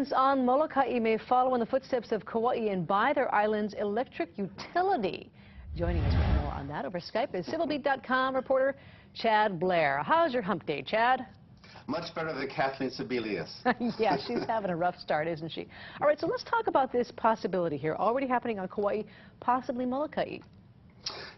Residents on Molokai may follow in the footsteps of Kauai and buy their island's electric utility. Joining us with more on that over Skype is civilbeat.com reporter Chad Blair. How's your hump day, Chad? Much better than Kathleen Sebelius. Yeah, she's having a rough start, isn't she? All right, so let's talk about this possibility here, already happening on Kauai, possibly Molokai.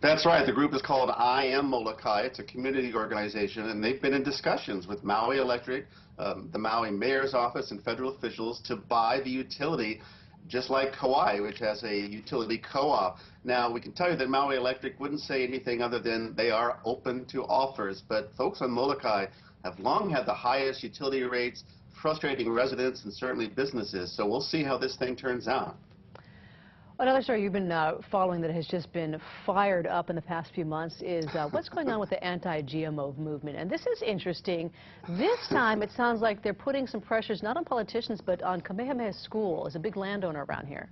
That's right. The group is called I Am Molokai. It's a community organization, and they've been in discussions with Maui Electric, the Maui Mayor's Office, and federal officials to buy the utility, just like Kauai, which has a utility co-op. Now, we can tell you that Maui Electric wouldn't say anything other than they are open to offers, but folks on Molokai have long had the highest utility rates, frustrating residents and certainly businesses. So we'll see how this thing turns out. Another story you've been following that has just been fired up in the past few months is what's going on with the anti-GMO movement. And this is interesting. This time it sounds like they're putting some pressures not on politicians but on Kamehameha School as a big landowner around here.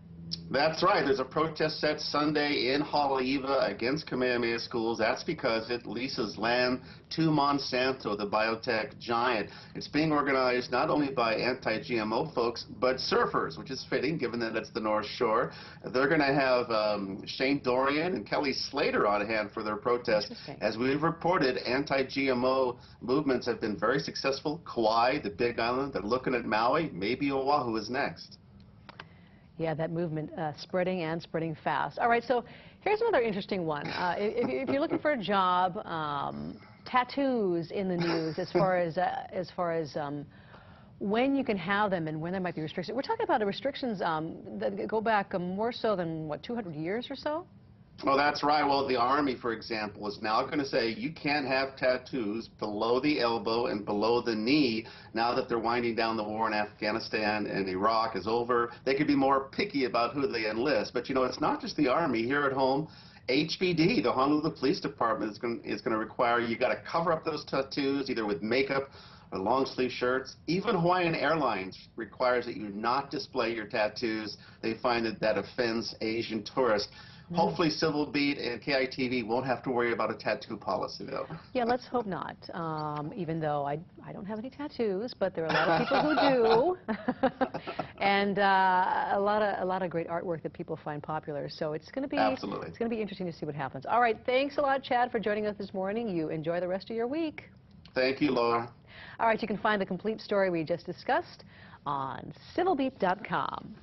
That's right. There's a protest set Sunday in Haleiwa against Kamehameha Schools. That's because it leases land to Monsanto, the biotech giant. It's being organized not only by anti-GMO folks, but surfers, which is fitting given that it's the North Shore. They're going to have Shane Dorian and Kelly Slater on hand for their protest. As we've reported, anti-GMO movements have been very successful. Kauai, the Big Island, they're looking at Maui. Maybe Oahu is next. Yeah, that movement spreading and spreading fast. All right, so here's another interesting one. If you're looking for a job, tattoos in the news as far as when you can have them and when there might be restrictions. We're talking about the restrictions that go back more so than, what, 200 years or so? Oh, that's right. Well, the Army, for example, is now going to say you can't have tattoos below the elbow and below the knee now that they're winding down the war in Afghanistan and Iraq is over. They could be more picky about who they enlist. But, you know, it's not just the Army. Here at home, HPD, the Honolulu Police Department, is going to require you got to cover up those tattoos either with makeup or long sleeve shirts. Even Hawaiian Airlines requires that you not display your tattoos. They find that offends Asian tourists. Hopefully Civil Beat and KITV won't have to worry about a tattoo policy, though. Yeah, let's hope not. Even though I don't have any tattoos, but there are a lot of people who do, and a lot of great artwork that people find popular. So it's going to be Absolutely. It's going to be interesting to see what happens. All right, thanks a lot, Chad, for joining us this morning. You enjoy the rest of your week. Thank you, Laura. All right, you can find the complete story we just discussed on civilbeat.com.